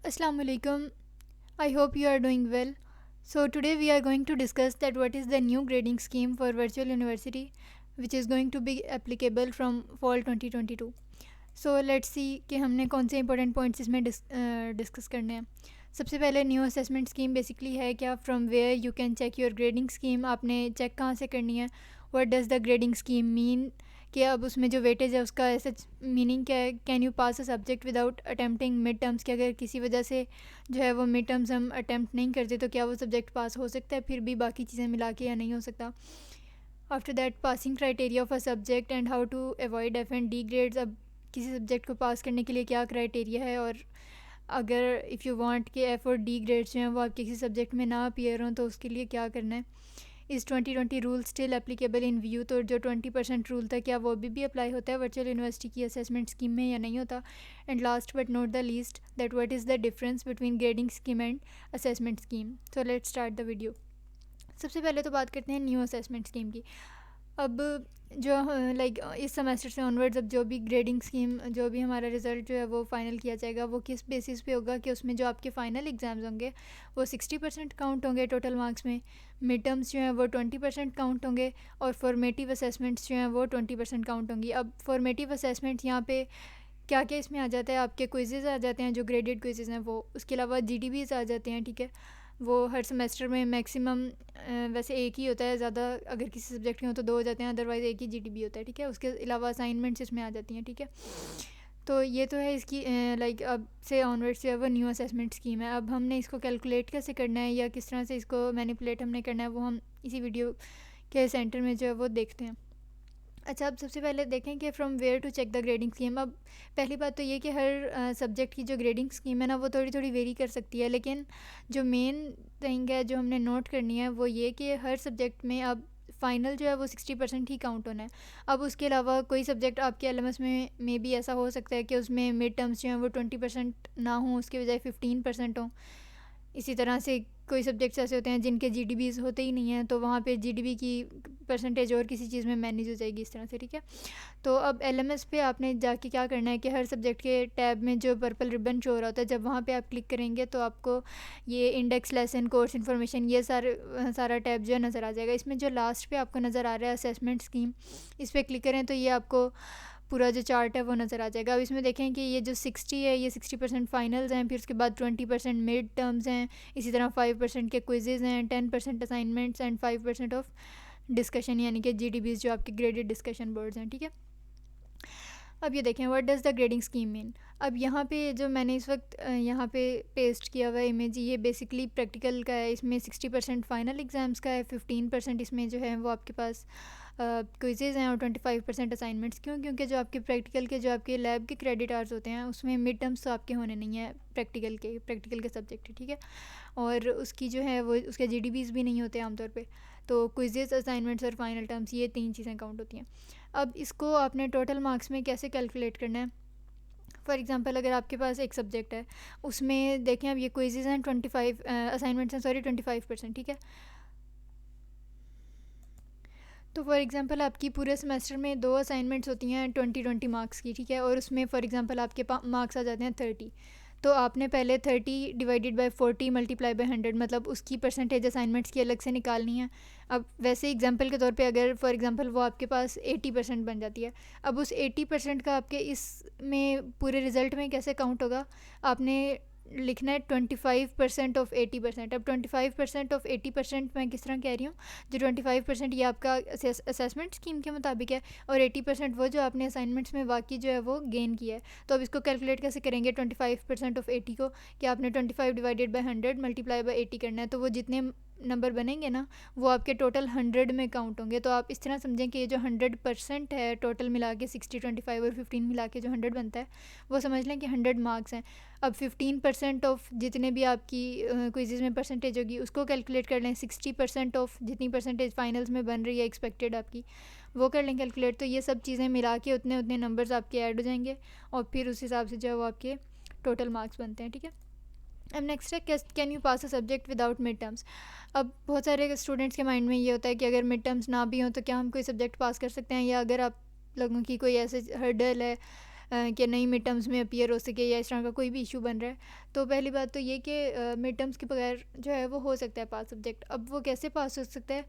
Assalamu alaikum. I hope you are doing well. So today we are going to discuss that what is the new grading scheme for virtual university which is going to be applicable from fall 2022. So let's see कि हमने कौन से important points इसमें discuss करने हैं. सबसे पहले new assessment scheme basically है क्या, from where you can check your grading scheme. आपने चेक कहाँ से करनी है, what does the grading scheme mean, कि अब उसमें जो वेटेज है उसका ऐसा मीनिंग क्या है. Can you pass a subject without attempting mid terms, कि अगर किसी वजह से जो है वो मिड टर्म्स हम अटैम्प्ट नहीं करते तो क्या वो सब्जेक्ट पास हो सकता है, फिर भी बाकी चीज़ें मिला के, या नहीं हो सकता. After that passing criteria of a subject and how to avoid F and D grades. अब किसी सब्जेक्ट को पास करने के लिए क्या क्राइटेरिया है, और अगर इफ़ यू वांट कि एफ और डी ग्रेड्स जो हैं वो आपके किसी सब्जेक्ट में ना अपीयर हों तो उसके लिए क्या करना है. Is 2020 rule still applicable in view, तो जो 20% रूल था क्या वो अभी भी अप्लाई होता है वर्चुअल यूनिवर्सिटी की असेसमेंट स्कीम में या नहीं होता. And last but not the least that what is the difference between grading scheme and assessment scheme. So let's start the video. सबसे पहले तो बात करते हैं न्यू असेसमेंट स्कीम की. अब जो लाइक इस सेमेस्टर से ऑनवर्ड्स अब जो भी ग्रेडिंग स्कीम, जो भी हमारा रिज़ल्ट जो है वो फ़ाइनल किया जाएगा, वो किस बेसिस पे होगा कि उसमें जो आपके फ़ाइनल एग्ज़ाम्स होंगे वो 60% काउंट होंगे टोटल मार्क्स में, मिड टर्म्स जो हैं वो 20% काउंट होंगे, और फॉर्मेटिव असेसमेंट्स जो हैं वो 20% काउंट होंगी. अब फॉर्मेटिव असेसमेंट यहाँ पे क्या क्या इसमें आ जाता है, आपके क्विज़ेज़ आ जाते हैं जो ग्रेडेड क्विज़ेज़ हैं वो, उसके अलावा GDBs आ जाते हैं. ठीक है, वो हर सेमेस्टर में मैक्सिमम वैसे एक ही होता है, ज़्यादा अगर किसी सब्जेक्ट के हो तो दो हो जाते हैं, अदरवाइज़ एक ही GDB होता है. ठीक है, उसके अलावा असाइनमेंट्स इसमें आ जाती हैं. ठीक है, तो ये तो है इसकी लाइक अब से ऑनवर्ड से वो न्यू असेसमेंट स्कीम है. अब हमने इसको कैलकुलेट कैसे करना है या किस तरह से इसको मैनिपुलेट हमने करना है वो हम इसी वीडियो के सेंटर में जो है वो देखते हैं. अच्छा, अब सबसे पहले देखें कि from where to check the grading scheme. अब पहली बात तो ये कि हर सब्जेक्ट की जो ग्रेडिंग स्कीम है ना वो थोड़ी थोड़ी वेरी कर सकती है, लेकिन जो मेन थिंग है जो हमने नोट करनी है वो ये कि हर सब्जेक्ट में अब फ़ाइनल जो है वो 60% ही काउंट होना है. अब उसके अलावा कोई सब्जेक्ट आपके LMS में भी ऐसा हो सकता है कि उसमें मिड टर्म्स जो हैं वो 20% ना हों, उसके बजाय 15% हों. इसी तरह से कोई सब्जेक्ट्स ऐसे होते हैं जिनके GDBs होते ही नहीं हैं, तो वहाँ पे GDB की परसेंटेज और किसी चीज़ में मैनेज हो जाएगी इस तरह से. ठीक है, तो अब LMS पे आपने जाके क्या करना है कि हर सब्जेक्ट के टैब में जो पर्पल रिबन शो हो रहा होता है, जब वहाँ पे आप क्लिक करेंगे तो आपको ये इंडेक्स, लेसन, कोर्स इन्फॉर्मेशन, ये सारा टैब जो है नज़र आ जाएगा. इसमें जो लास्ट पे आपको नज़र आ रहा है असेसमेंट स्कीम, इस पर क्लिक करें तो ये आपको पूरा जो चार्ट है वो नज़र आ जाएगा. अब इसमें देखें कि ये जो 60 है ये 60% फाइनल्स हैं, फिर उसके बाद 20% मिड टर्म्स हैं, इसी तरह 5% के क्विजेज़ हैं, 10% असाइनमेंट्स एंड 5% ऑफ डिस्कशन, यानी कि GDBs जो आपके ग्रेडेड डिस्कशन बोर्ड्स हैं. ठीक है, अब ये देखें what does the grading scheme mean. अब यहाँ पे जो मैंने इस वक्त यहाँ पे पेस्ट किया हुआ है इमेज, ये बेसिकली प्रैक्टिकल का है. इसमें 60% फाइनल एग्ज़ाम्स का है, 15% इसमें जो है वो आपके पास क्विजेज़ हैं, और 25% असाइनमेंट्स. क्यों? क्योंकि जो आपके प्रैक्टिकल के, जो आपके लैब के क्रेडिट आवर्स होते हैं उसमें मिड टर्म्स तो आपके होने नहीं है प्रैक्टिकल के सब्जेक्ट है. ठीक है, और उसकी जो है वो उसके GDBs भी नहीं होते आमतौर पे. तो क्विजेज़, असाइनमेंट्स और फाइनल टर्म्स, ये 3 चीज़ें काउंट होती हैं. अब इसको आपने टोटल मार्क्स में कैसे कैलकुलेट करना है. फॉर एग्जांपल अगर आपके पास एक सब्जेक्ट है, उसमें देखें अब ये क्विजेज़ हैं 25, असाइनमेंट्स हैं सॉरी 25%. ठीक है, तो फॉर एग्जांपल आपकी पूरे सेमेस्टर में 2 असाइनमेंट्स होती हैं 20 मार्क्स की. ठीक है, और उसमें फॉर एग्जांपल आपके मार्क्स आ जाते हैं 30. तो आपने पहले 30 डिवाइडेड बाय 40 मल्टीप्लाई बाय 100, मतलब उसकी परसेंटेज असाइनमेंट्स की अलग से निकालनी है. अब वैसे एग्जांपल के तौर पे अगर फॉर एग्जांपल वो आपके पास 80% बन जाती है, अब उस 80% का आपके इस में पूरे रिज़ल्ट में कैसे काउंट होगा, आपने लिखना है 25% ऑफ 80%. अब 25% ऑफ 80% मैं किस तरह कह रही हूँ, जो 25% ये आपका असेसमेंट स्कीम के मुताबिक है, और 80% वो जो आपने असाइनमेंट्स में वाकई जो है वो गेन किया है. तो अब इसको कैलकुलेट कैसे करेंगे 25% ऑफ 80 को, कि आपने 25 डिवाइडेड बाय 100 मल्टीप्लाई बाय 80 करना है, तो वो जितने नंबर बनेंगे ना वो आपके टोटल 100 में काउंट होंगे. तो आप इस तरह समझें कि ये जो 100% है टोटल मिला के 60, 25 और 15 मिला के जो 100 बनता है, वो समझ लें कि 100 मार्क्स हैं. अब 15% ऑफ जितने भी आपकी क्विज़ में परसेंटेज होगी उसको कैलकुलेट कर लें. 60% ऑफ जितनी परसेंटेज फाइनल्स में बन रही है एक्सपेक्टेड आपकी, वो कर लें कैलकुलेट. तो ये सब चीज़ें मिला के उतने उतने नंबर्स आपके ऐड हो जाएंगे, और फिर उस हिसाब से जो है वो आपके टोटल मार्क्स बनते हैं. ठीक है, अब नेक्स्ट है can you pass a subject without mid terms. अब बहुत सारे स्टूडेंट्स के माइंड में ये होता है कि अगर मिड टर्म्स ना भी हों तो क्या हम कोई सब्जेक्ट पास कर सकते हैं, या अगर आप लोगों की कोई ऐसे हर्डल है कि नई मिड टर्म्स में अपीयर हो सके या इस तरह का कोई भी इशू बन रहा है। तो पहली बात तो ये कि मिड टर्म्स के बगैर जो है वो हो सकता है पास सब्जेक्ट। अब वो कैसे पास हो सकता है?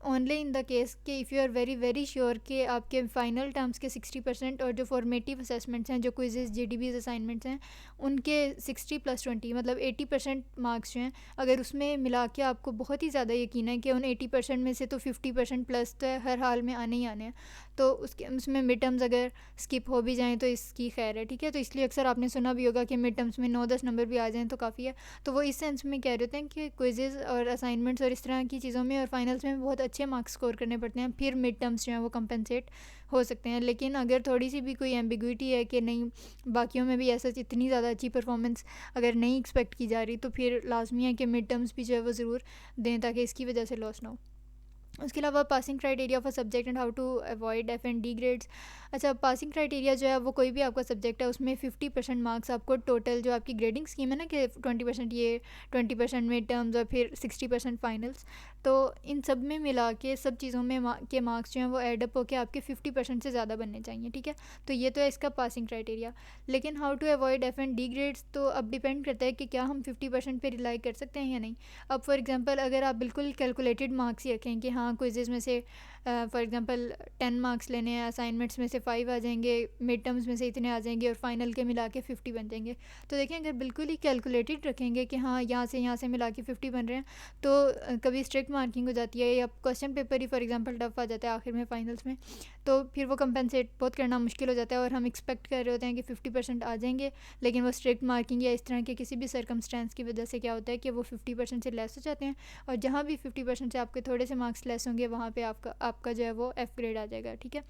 ओनली इन द केस कि if you are very very sure कि आपके फाइनल टर्म्स के 60% और जो फॉर्मेटिव असेसमेंट्स हैं, जो क्विजेज GDBs असाइनमेंट्स हैं, उनके 60+20 मतलब 80% मार्क्स जो हैं, अगर उसमें मिला के आपको बहुत ही ज़्यादा यकीन है कि उन 80% में से तो 50% प्लस तो हर हाल में आने ही आने हैं, तो उसमें मिड टर्म्स अगर स्किप हो भी जाएँ तो इसकी खैर है, ठीक है। तो इसलिए अक्सर आपने सुना भी होगा कि मिड टर्म्स में 9-10 नंबर भी आ जाएँ तो काफ़ी है। तो वो इस सेंस में कह रहे होते हैं कि क्विजेज़ और असाइनमेंट्स और इस तरह की चीज़ों में और फाइनल्स में बहुत अच्छे मार्क्स स्कोर करने पड़ते हैं, फिर मिड टर्म्स जो हैं वो कंपनसेट हो सकते हैं। लेकिन अगर थोड़ी सी भी कोई एम्बिग्विटी है कि नहीं, बाकियों में भी ऐसा इतनी ज़्यादा अच्छी परफॉर्मेंस अगर नहीं एक्सपेक्ट की जा रही, तो फिर लाजमी है कि मिड टर्म्स भी जो है वो ज़रूर दें ताकि इसकी वजह से लॉस ना हो। उसके अलावा passing criteria for subject and how to avoid F&D grades. अच्छा, पासिंग क्राइटेरिया जो है वो कोई भी आपका सब्जेक्ट है उसमें 50% मार्क्स आपको टोटल जो आपकी ग्रेडिंग स्कीम है ना कि 20% ये, 20% मिड टर्म्स और फिर 60% फाइनल्स, तो इन सब में मिला के सब चीज़ों में के मार्क्स जो हैं वो एडअप होकर आपके 50% से ज़्यादा बनने चाहिए, ठीक है। तो ये तो है इसका पासिंग क्राइटेरिया। लेकिन how to avoid F&D grades, तो अब डिपेंड करता है कि क्या हम 50% पे रिलाई कर सकते हैं या नहीं। अब फॉर एग्जांपल अगर आप बिल्कुल कैलकुलेटेड मार्क्स ही रखें कि हाँ क्विजेज़ में से फॉर एग्जांपल 10 मार्क्स लेने हैं, असाइनमेंट्स में से 5 आ जाएंगे, मिड टर्म्स में से इतने आ जाएंगे और फाइनल के मिला के 50 बन जाएंगे, तो देखें अगर बिल्कुल ही कैलकुलेटेड रखेंगे कि हाँ यहाँ से मिला के 50 बन रहे हैं, तो कभी स्ट्रिक्ट मार्किंग हो जाती है या क्वेश्चन पेपर ही फॉर एग्जांपल टफ आ जाता है आखिर में फाइनल्स में, तो फिर वो कंपनसेट बहुत करना मुश्किल हो जाता है और हम एक्सपेक्ट कर रहे होते हैं कि 50% आ जाएंगे, लेकिन वो स्ट्रिक्ट मार्किंग या इस तरह के किसी भी सर्कमस्टेंस की वजह से क्या होता है कि वो 50% से लेस हो जाते हैं, और जहाँ भी 50% से आपके थोड़े से मार्क्स लेस होंगे वहाँ पे आपका जो है वो F ग्रेड आ जाएगा, ठीक है।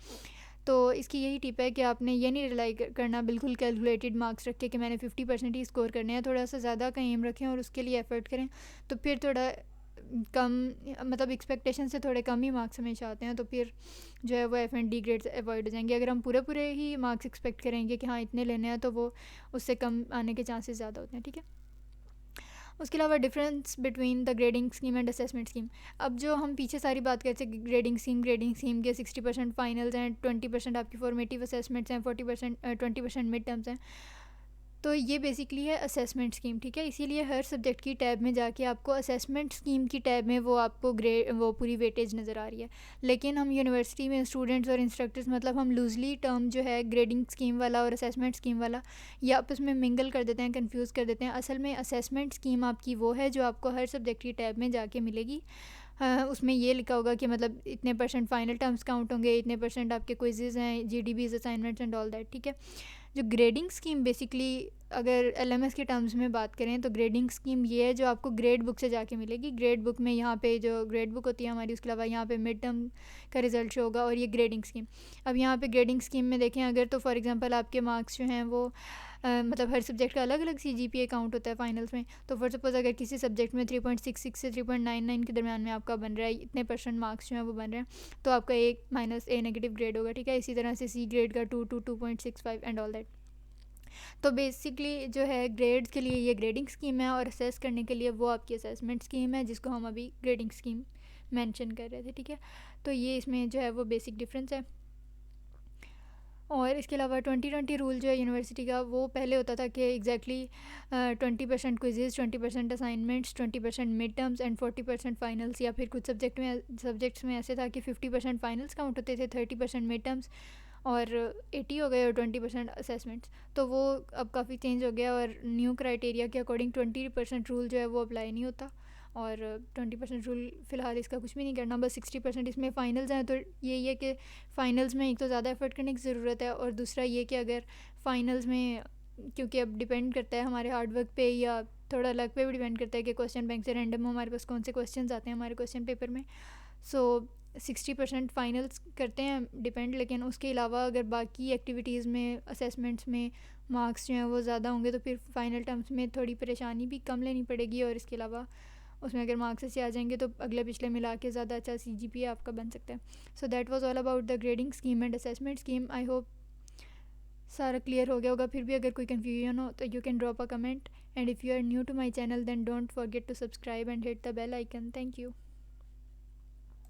तो इसकी यही टिप है कि आपने ये नहीं रिलाई करना बिल्कुल कैलकुलेटेड मार्क्स रख के कि मैंने 50% ही स्कोर करने हैं, थोड़ा सा ज़्यादा का एम रखें और उसके लिए एफर्ट करें, तो फिर थोड़ा कम मतलब एक्सपेक्टेशन से थोड़े कम ही मार्क्स हमेशा आते हैं, तो फिर जो है वो F&D ग्रेड्स अवॉइड हो जाएंगे। अगर हम पूरे पूरे ही मार्क्स एक्सपेक्ट करेंगे कि हाँ इतने लेने हैं, तो वो उससे कम आने के चांसेस ज़्यादा होते हैं, ठीक है। उसके अलावा difference between the grading scheme and assessment scheme. अब जो हम पीछे सारी बात करते हैं ग्रेडिंग स्कीम के 60% फाइनल्स हैं, 20% आपकी फॉर्मेटिव असेसमेंट्स हैं, 20% मिड टर्म्स हैं, तो ये बेसिकली है असेसमेंट स्कीम, ठीक है। इसीलिए हर सब्जेक्ट की टैब में जाके आपको असेसमेंट स्कीम की टैब में वो आपको वो पूरी वेटेज नज़र आ रही है। लेकिन हम यूनिवर्सिटी में स्टूडेंट्स और इंस्ट्रक्टर्स मतलब हम लूजली टर्म जो है ग्रेडिंग स्कीम वाला और असेसमेंट स्कीम वाला ये आपस में मिंगल कर देते हैं, कंफ्यूज कर देते हैं। असल में असेसमेंट स्कीम आपकी वो है जो आपको हर सब्जेक्ट की टैब में जाके मिलेगी। उसमें ये लिखा होगा कि मतलब इतने % फाइनल टर्म्स काउंट होंगे, इतने % आपके क्विजेज हैं, GDBs assignments and all that, ठीक है। जो ग्रेडिंग स्कीम बेसिकली अगर LMS के टर्म्स में बात करें तो ग्रेडिंग स्कीम ये है जो आपको ग्रेड बुक से जाके मिलेगी। ग्रेड बुक में यहाँ पे जो ग्रेड बुक होती है हमारी, उसके अलावा यहाँ पे मिड टर्म का रिजल्ट शो होगा और ये ग्रेडिंग स्कीम। अब यहाँ पे ग्रेडिंग स्कीम में देखें अगर, तो फॉर एग्जांपल आपके मार्क्स जो हैं वो मतलब हर सब्जेक्ट का अलग अलग CGPA काउंट होता है फाइनल्स में, तो फॉर सपोज अगर किसी सब्जेक्ट में 3.66 से 3.99 के दरमियान में आपका बन रहा है, इतने % मार्क्स जो हैं वो बन रहे हैं, तो आपका A- नेगेटिव ग्रेड होगा, ठीक है। इसी तरह से C ग्रेड का 2 to 2.65 एंड ऑल दैट। तो बेसिकली जो है ग्रेड्स के लिए ये ग्रेडिंग स्कीम है और असेस करने के लिए वो आपकी असेसमेंट स्कीम है जिसको हम अभी ग्रेडिंग स्कीम मेंशन कर रहे थे, ठीक है। तो ये इसमें जो है वो बेसिक डिफरेंस है। और इसके अलावा 2020 रूल जो है यूनिवर्सिटी का, वो पहले होता था कि exactly 20% quizzes, 20% assignments, 20% mid terms and 40% finals, या फिर कुछ सब्जेक्ट्स में ऐसे था कि 50% फाइनल्स काउंट होते थे, 30% मिड टर्म्स और 80 हो गए और 20% असेसमेंट्स। तो वो अब काफ़ी चेंज हो गया और न्यू क्राइटेरिया के अकॉर्डिंग 20% रूल जो है वो अप्लाई नहीं होता और 20% रूल फ़िलहाल इसका कुछ भी नहीं करना, बस 60% इसमें फ़ाइनल्स हैं। तो यही है कि फ़ाइनल्स में एक तो ज़्यादा एफर्ट करने की ज़रूरत है और दूसरा ये कि अगर फ़ाइनल्स में, क्योंकि अब डिपेंड करता है हमारे हार्डवर्क पे या थोड़ा लक पे भी डिपेंड करता है कि क्वेश्चन बैंक से रैंडम हमारे पास कौन से क्वेश्चन आते हैं हमारे क्वेश्चन पेपर में, सो 60% फाइनल्स करते हैं डिपेंड। लेकिन उसके अलावा अगर बाकी एक्टिविटीज़ में, असेसमेंट्स में मार्क्स जो हैं वो ज़्यादा होंगे तो फिर फाइनल टर्म्स में थोड़ी परेशानी भी कम लेनी पड़ेगी और इसके अलावा उसमें अगर मार्क्स अच्छे आ जाएंगे तो अगले पिछले मिला के ज़्यादा अच्छा CGPA आपका बन सकता है। So that was all about the grading scheme and assessment scheme. I hope सारा क्लियर हो गया होगा। फिर भी अगर कोई कन्फ्यूजन हो तो you can drop a comment, and if you are new to my channel then don't forget to subscribe and hit the bell icon. Thank you.